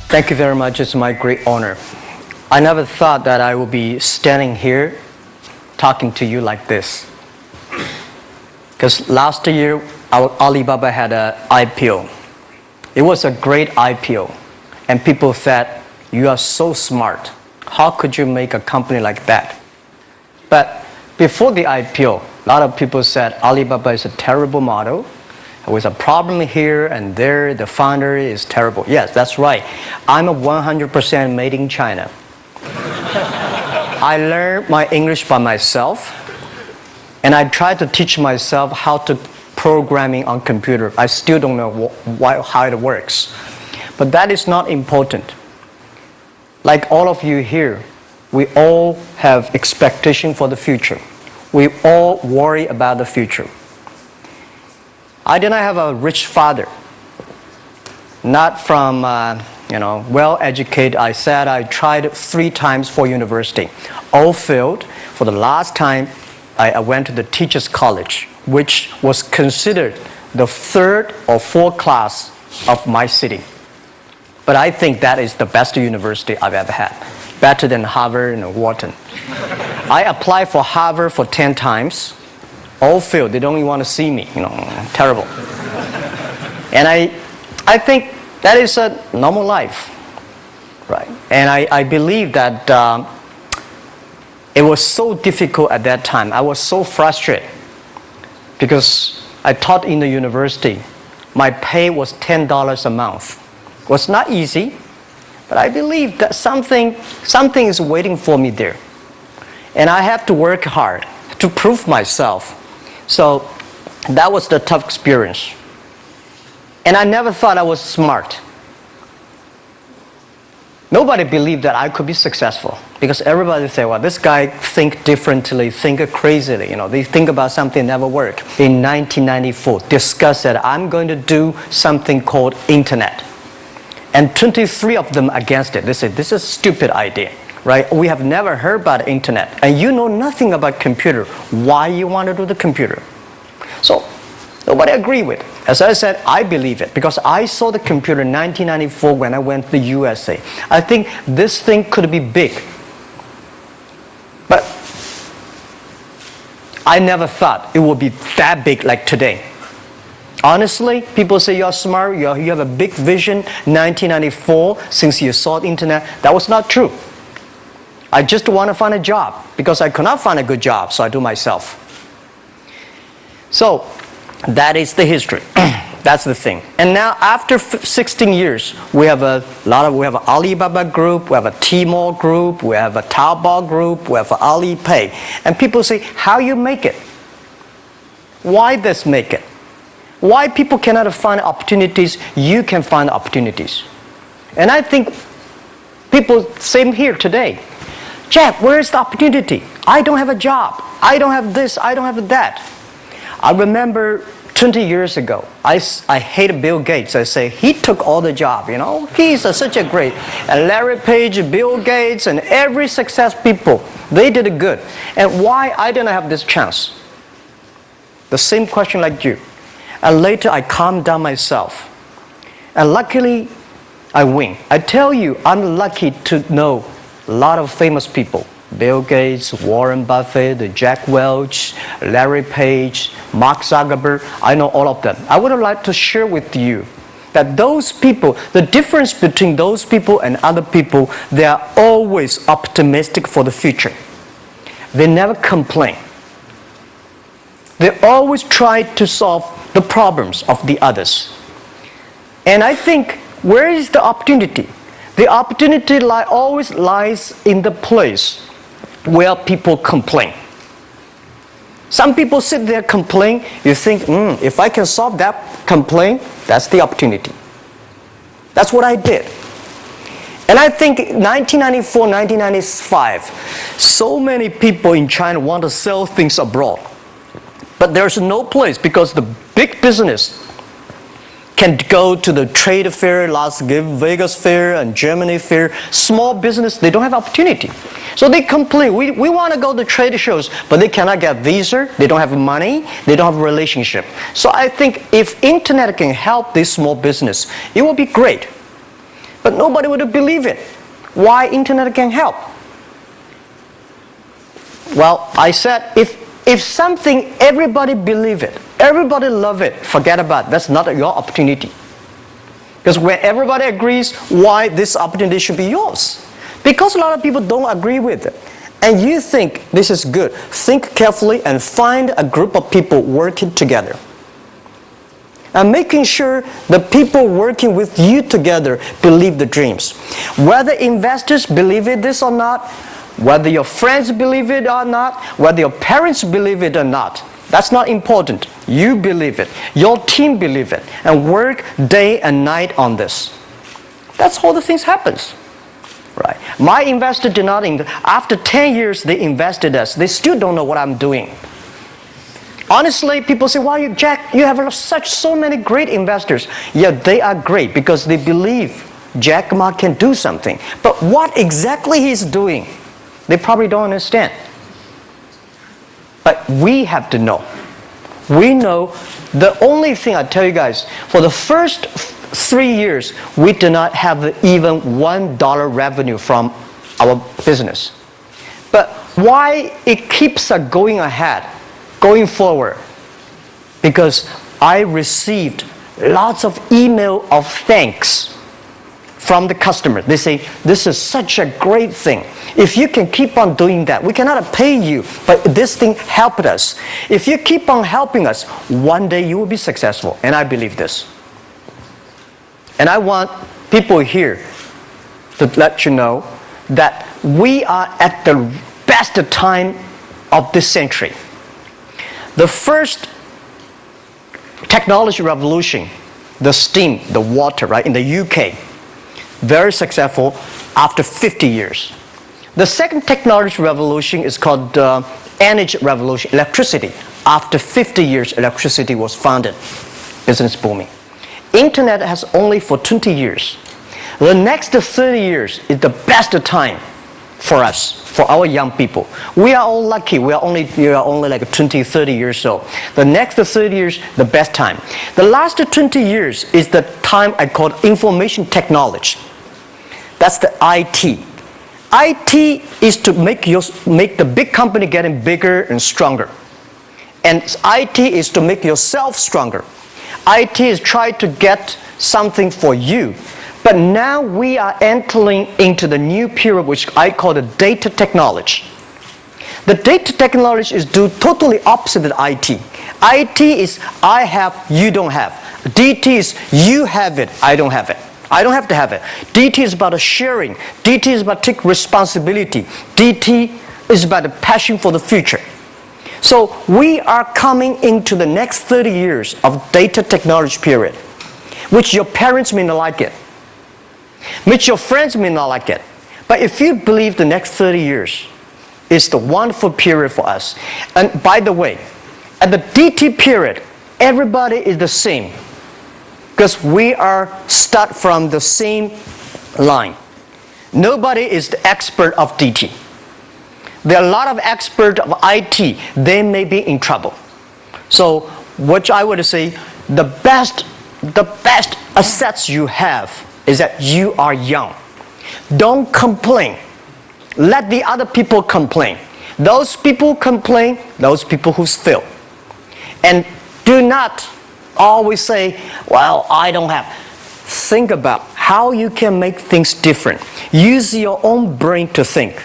Thank you very much. It's my great honor. I never thought that I would be standing here talking to you like this. Because last year, Alibaba had an IPO. It was a great IPO. And people said, you are so smart. How could you make a company like that? But before the IPO, a lot of people said Alibaba is a terrible model. With a problem here and there, the founder is terrible. Yes, that's right. I'm a 100% made in China. I learned my English by myself, and I tried to teach myself how to programming on computer. I still don't know how it works. But that is not important. Like all of you here, we all have expectation for the future. We all worry about the future. I did not have a rich father, not from, well-educated. I said I tried 3 times for university. All failed. For the last time, I went to the teacher's college, which was considered the 3rd or 4th class of my city. But I think that is the best university I've ever had, better than Harvard and Wharton. I applied for Harvard for 10 times. All failed. They don't even want to see me. Terrible. And I think that is a normal life, right? And I believe that it was so difficult at that time. I was so frustrated because I taught in the university. My pay was $10 a month. It was not easy, but I believe that something is waiting for me there. And I have to work hard to prove myself. So that was the tough experience. And I never thought I was smart. Nobody believed that I could be successful because everybody say, well, this guy think differently, think crazily. They think about something never work. In 1994, discussed that I'm going to do something called internet. And 23 of them against it. They said, this is a stupid idea. Right? We have never heard about internet, and you know nothing about computer. Why you want to do the computer? So nobody agree with it. As I said, I believe it because I saw the computer in 1994 when I went to the USA. I think this thing could be big, but I never thought it would be that big like today. Honestly, people say you're smart, you have a big vision. 1994, since you saw the internet, that was not true. I just want to find a job because I could not find a good job, so I do myself. So that is the history. That's the thing. And now after 16 years, we have Alibaba Group, we have a Tmall Group, we have a Taobao Group, we have Alipay. And people say, how you make it? Why this make it? Why people cannot find opportunities? You can find opportunities. And I think people, same here today. Jack, where is the opportunity? I don't have a job. I don't have this. I don't have that. I remember 20 years ago, I hated Bill Gates. I say, he took all the job, He's such a great. And Larry Page, Bill Gates, and every success people, they did it good. And why I didn't have this chance? The same question like you. And later I calmed down myself. And luckily, I win. I tell you, I'm lucky to know a lot of famous people. Bill Gates, Warren Buffett, Jack Welch, Larry Page, Mark Zuckerberg. I know all of them. I would like to share with you that those people, the difference between those people and other people, they are always optimistic for the future. They never complain. They always try to solve the problems of the others. And I think, where is the opportunity? The opportunity always lies in the place where people complain. Some people sit there complain. You think, if I can solve that complaint, that's the opportunity. That's what I did. And I think 1994, 1995, so many people in China want to sell things abroad. But there's no place because the big business can go to the trade fair, Las Vegas fair, and Germany fair. Small business, they don't have opportunity. So they complain, we want to go to trade shows, but they cannot get visa, they don't have money, they don't have a relationship. So I think if internet can help this small business, it will be great. but nobody would believe it. Why internet can help? Well, I said, if something, everybody believe it, everybody love it, forget about it. That's not your opportunity. Because when everybody agrees, why this opportunity should be yours? Because a lot of people don't agree with it. And you think this is good. Think carefully and find a group of people working together. And making sure the people working with you together believe the dreams. Whether investors believe it this or not, whether your friends believe it or not, whether your parents believe it or not, that's not important. You believe it. Your team believe it. And work day and night on this. That's how the things happens. Right. My investor did not invest. After 10 years, they invested us. They still don't know what I'm doing. Honestly, people say, "Why, Jack, you have so many great investors." Yeah, they are great because they believe Jack Ma can do something. But what exactly he's doing, they probably don't understand. But we have to know. We know the only thing I tell you guys, for the first 3 years, we do not have even $1 revenue from our business. But why it keeps us going ahead, going forward? Because I received lots of email of thanks from the customer. They say, "This is such a great thing. If you can keep on doing that, we cannot pay you, but this thing helped us. If you keep on helping us, one day you will be successful." And I believe this. And I want people here to let you know that we are at the best time of this century. The first technology revolution, the steam, the water, right, in the UK, very successful after 50 years. The second technology revolution is called energy revolution, electricity. After 50 years, electricity was founded, business booming. Internet has only for 20 years. The next 30 years is the best time for us, for our young people. We are all lucky. We are only like 20, 30 years old. The next 30 years, the best time. The last 20 years is the time I call information technology. That's the IT. IT is to make the big company getting bigger and stronger. And IT is to make yourself stronger. IT is trying to get something for you. But now we are entering into the new period which I call the data technology. The data technology is totally opposite of IT. IT is I have, you don't have. DT is you have it, I don't have it. I don't have to have it. DT is about sharing. DT is about taking responsibility. DT is about the passion for the future. So we are coming into the next 30 years of data technology period, which your parents may not like it, which your friends may not like it. But if you believe the next 30 years is the wonderful period for us. And by the way, at the DT period, everybody is the same. Because we are start from the same line. Nobody is the expert of DT. There are a lot of experts of IT. They may be in trouble. So what I would say, the best assets you have is that you are young. Don't complain. Let the other people complain. Those people complain, those people who fail. And do not always say, "Well, I don't have." Think about how you can make things different. Use your own brain to think.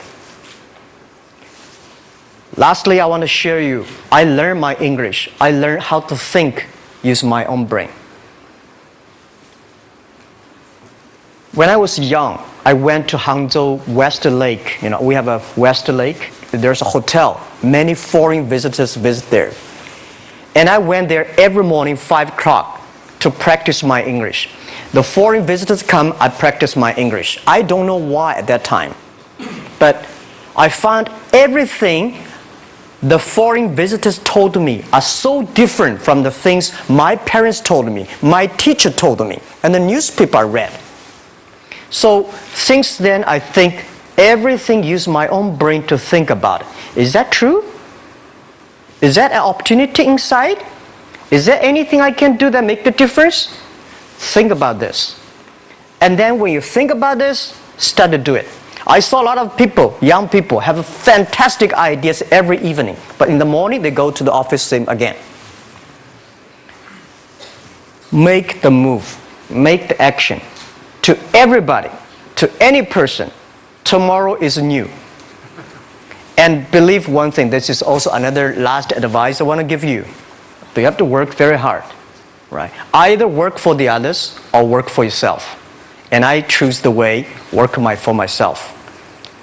Lastly, I want to share you, I learned my English. I learned how to think, use my own brain. When I was young, I went to Hangzhou West Lake. We have a West Lake. There's a hotel. Many foreign visitors visit there. And I went there every morning, 5 o'clock, to practice my English. The foreign visitors come, I practice my English. I don't know why at that time. But I found everything the foreign visitors told me are so different from the things my parents told me, my teacher told me, and the newspaper I read. So since then, I think everything use my own brain to think about it. Is that true? Is that an opportunity inside? Is there anything I can do that make the difference? Think about this. And then when you think about this, start to do it. I saw a lot of people, young people, have fantastic ideas every evening. But in the morning, they go to the office same again. Make the move. Make the action. To everybody, to any person, tomorrow is new. And believe one thing, this is also another last advice I want to give you. But you have to work very hard. Right? Either work for the others or work for yourself. And I choose the way, work for myself.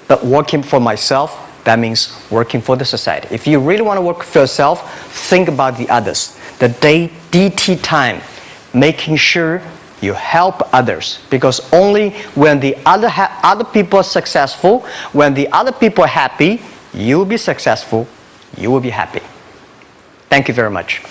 But working for myself, that means working for the society. If you really want to work for yourself, think about the others. The DT time, making sure you help others. Because only when the other people are successful, when the other people are happy, you will be successful, you will be happy. Thank you very much.